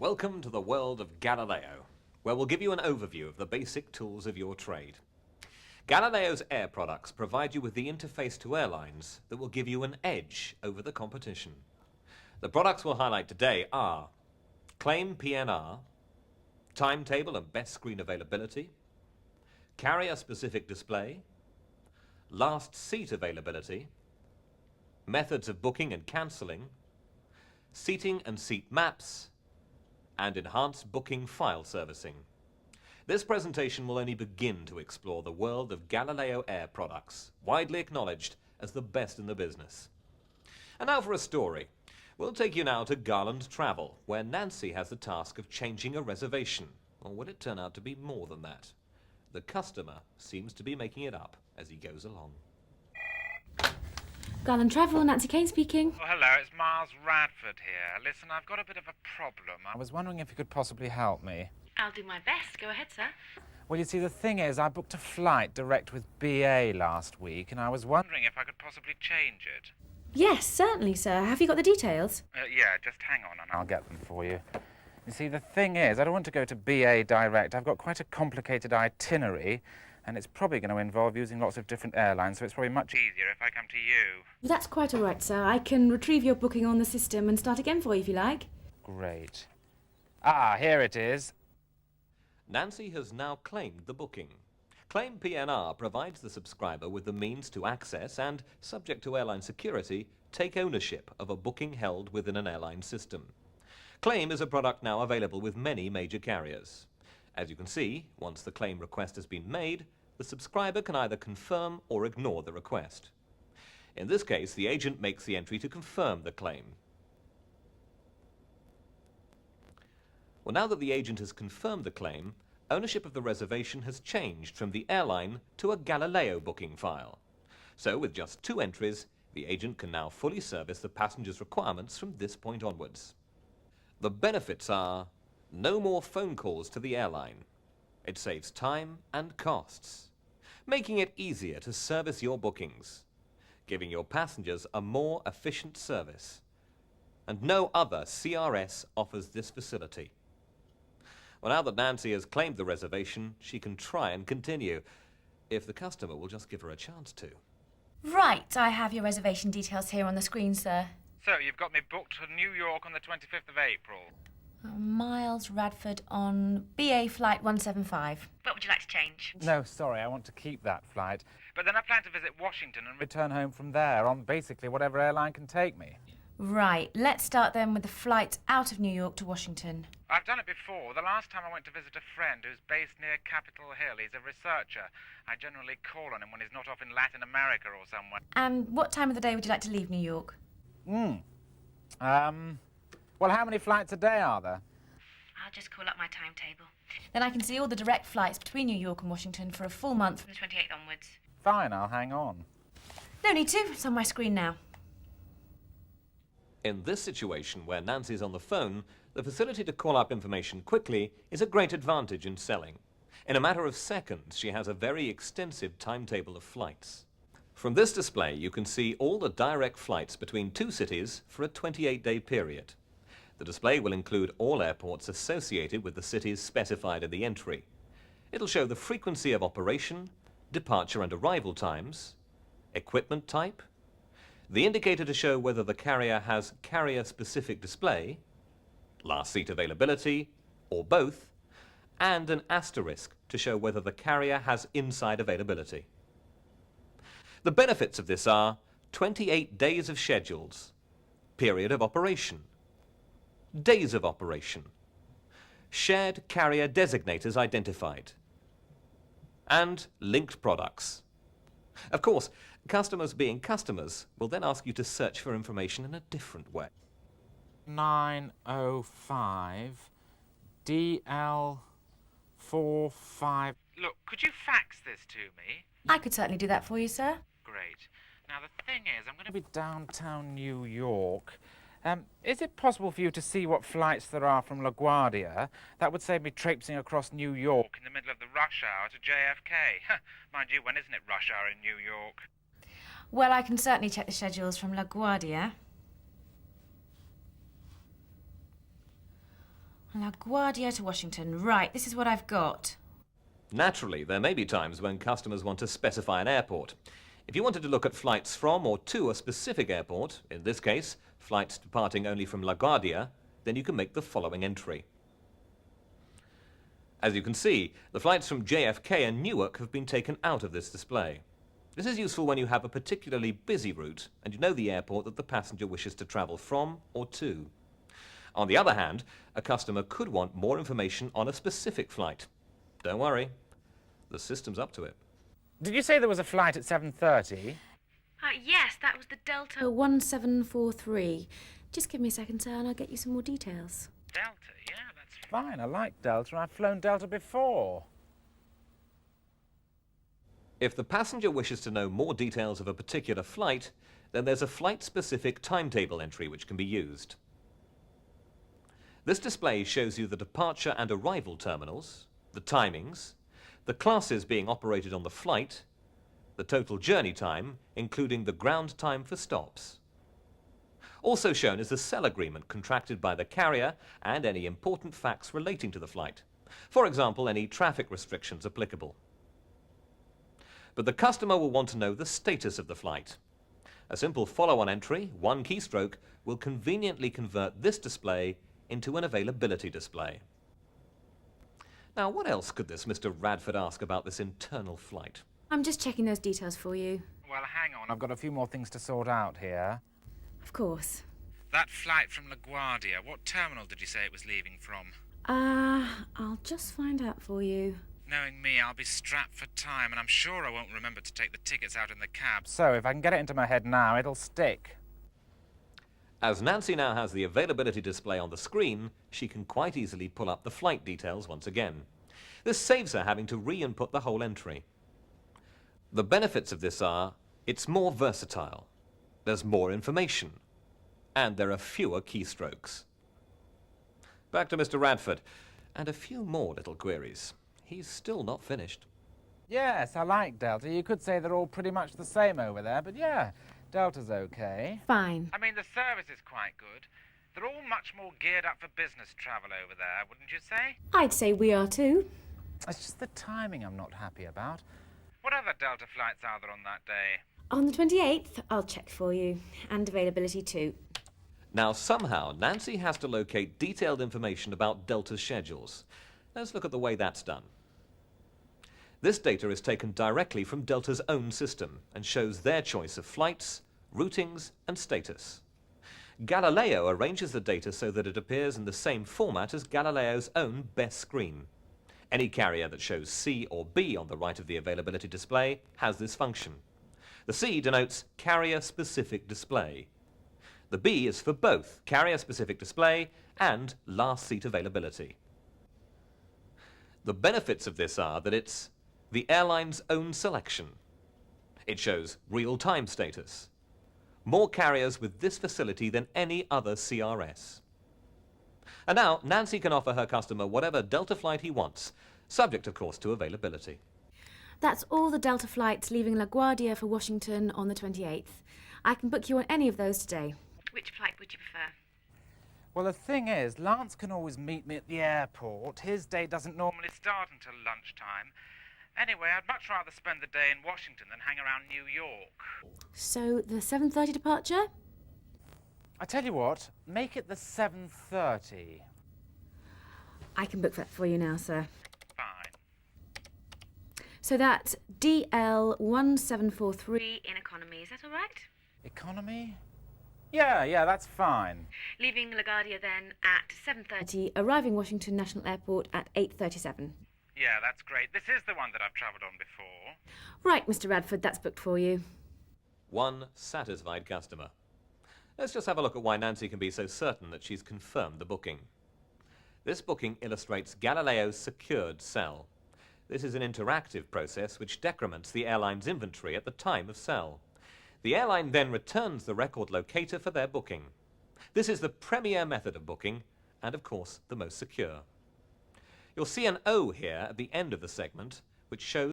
Welcome to the world of Galileo, where we'll give you an overview of the basic tools of your trade. Galileo's air products provide you with the interface to airlines that will give you an edge over the competition. The products we'll highlight today are Claim PNR, Timetable and Best Screen Availability, Carrier-Specific Display, Last Seat Availability, Methods of Booking and Cancelling, Seating and Seat Maps, and Enhanced Booking File Servicing. This presentation will only begin to explore the world of Galileo Air products, widely acknowledged as the best in the business. And now for a story. We'll take you now to Garland Travel, where Nancy has the task of changing a reservation. Or will it turn out to be more than that? The customer seems to be making it up as he goes along. Garland Travel, Nancy Kane speaking. Oh, hello, it's Miles Radford here. Listen, I've got a bit of a problem. I was wondering if you could possibly help me. I'll do my best. Go ahead, sir. Well, you see, the thing is, I booked a flight direct with BA last week, and I was wondering if I could possibly change it. Yes, certainly, sir. Have you got the details? Yeah, just hang on and I'll get them for you. You see, the thing is, I don't want to go to BA direct. I've got quite a complicated itinerary, and it's probably going to involve using lots of different airlines, so it's probably much easier if I come to you. That's quite all right, sir. I can retrieve your booking on the system and start again for you if you like. Great. Ah, here it is. Nancy has now claimed the booking. Claim PNR provides the subscriber with the means to access and, subject to airline security, take ownership of a booking held within an airline system. Claim is a product now available with many major carriers. As you can see, once the claim request has been made, the subscriber can either confirm or ignore the request. In this case, the agent makes the entry to confirm the claim. Well, now that the agent has confirmed the claim, ownership of the reservation has changed from the airline to a Galileo booking file. So, with just 2 entries, the agent can now fully service the passenger's requirements from this point onwards. The benefits are no more phone calls to the airline. It saves time and costs, making it easier to service your bookings, giving your passengers a more efficient service. And no other CRS offers this facility. Well, now that Nancy has claimed the reservation, she can try and continue, if the customer will just give her a chance to. Right, I have your reservation details here on the screen, sir. So, you've got me booked to New York on the 25th of April. Miles Radford on BA Flight 175. What would you like to change? No, sorry, I want to keep that flight. But then I plan to visit Washington and return home from there on basically whatever airline can take me. Right, let's start then with the flight out of New York to Washington. I've done it before. The last time I went to visit a friend who's based near Capitol Hill. He's a researcher. I generally call on him when he's not off in Latin America or somewhere. And what time of the day would you like to leave New York? Well, how many flights a day are there? I'll just call up my timetable. Then I can see all the direct flights between New York and Washington for a full month from the 28th onwards. Fine, I'll hang on. No need to. It's on my screen now. In this situation, where Nancy's on the phone, the facility to call up information quickly is a great advantage in selling. In a matter of seconds, she has a very extensive timetable of flights. From this display, you can see all the direct flights between 2 cities for a 28-day period. The display will include all airports associated with the cities specified in the entry. It'll show the frequency of operation, departure and arrival times, equipment type, the indicator to show whether the carrier has carrier-specific display, last seat availability, or both, and an asterisk to show whether the carrier has inside availability. The benefits of this are 28 days of schedules, period of operation, days of operation, shared carrier designators identified, and linked products. Of course, customers being customers will then ask you to search for information in a different way. 905 DL45. Look, could you fax this to me? I could certainly do that for you, sir. Great. Now, the thing is, I'm going to be downtown New York. Is it possible for you to see what flights there are from LaGuardia? That would save me traipsing across New York in the middle of the rush hour to JFK. Mind you, when isn't it rush hour in New York? Well, I can certainly check the schedules from LaGuardia. LaGuardia to Washington. Right, this is what I've got. Naturally, there may be times when customers want to specify an airport. If you wanted to look at flights from or to a specific airport, in this case, flights departing only from LaGuardia, then you can make the following entry. As you can see, the flights from JFK and Newark have been taken out of this display. This is useful when you have a particularly busy route and you know the airport that the passenger wishes to travel from or to. On the other hand, a customer could want more information on a specific flight. Don't worry, the system's up to it. Did you say there was a flight at 7:30? Yes, that was the Delta 1743. Just give me a second, sir, and I'll get you some more details. Delta, yeah, that's fine. I like Delta. I've flown Delta before. If the passenger wishes to know more details of a particular flight, then there's a flight-specific timetable entry which can be used. This display shows you the departure and arrival terminals, the timings, the classes being operated on the flight, the total journey time, including the ground time for stops. Also shown is the sell agreement contracted by the carrier and any important facts relating to the flight. For example, any traffic restrictions applicable. But the customer will want to know the status of the flight. A simple follow-on entry, one keystroke, will conveniently convert this display into an availability display. Now, what else could this Mr. Radford ask about this internal flight? I'm just checking those details for you. Well, hang on. I've got a few more things to sort out here. Of course. That flight from LaGuardia, what terminal did you say it was leaving from? I'll just find out for you. Knowing me, I'll be strapped for time, and I'm sure I won't remember to take the tickets out in the cab. So if I can get it into my head now, it'll stick. As Nancy now has the availability display on the screen, she can quite easily pull up the flight details once again. This saves her having to re-input the whole entry. The benefits of this are, it's more versatile, there's more information, and there are fewer keystrokes. Back to Mr. Radford, and a few more little queries. He's still not finished. Yes, I like Delta. You could say they're all pretty much the same over there, but yeah, Delta's okay. Fine. I mean, the service is quite good. They're all much more geared up for business travel over there, wouldn't you say? I'd say we are too. It's just the timing I'm not happy about. What other Delta flights are there on that day? On the 28th, I'll check for you. And availability too. Now somehow Nancy has to locate detailed information about Delta's schedules. Let's look at the way that's done. This data is taken directly from Delta's own system and shows their choice of flights, routings, and status. Galileo arranges the data so that it appears in the same format as Galileo's own best screen. Any carrier that shows C or B on the right of the availability display has this function. The C denotes carrier-specific display. The B is for both carrier-specific display and last seat availability. The benefits of this are that it's the airline's own selection. It shows real-time status. More carriers with this facility than any other CRS. And now, Nancy can offer her customer whatever Delta flight he wants, subject, of course, to availability. That's all the Delta flights leaving LaGuardia for Washington on the 28th. I can book you on any of those today. Which flight would you prefer? Well, the thing is, Lance can always meet me at the airport. His day doesn't normally start until lunchtime. Anyway, I'd much rather spend the day in Washington than hang around New York. So, the 7:30 departure? I tell you what, make it the 7:30. I can book that for you now, sir. Fine. So that's DL1743 in economy. Is that all right? Economy? Yeah, that's fine. Leaving LaGuardia then at 7:30, arriving Washington National Airport at 8:37. Yeah, that's great. This is the one that I've travelled on before. Right, Mr. Radford, that's booked for you. One satisfied customer. Let's just have a look at why Nancy can be so certain that she's confirmed the booking. This booking illustrates Galileo's secured sell. This is an interactive process which decrements the airline's inventory at the time of sell. The airline then returns the record locator for their booking. This is the premier method of booking, and of course, the most secure. You'll see an O here at the end of the segment, which shows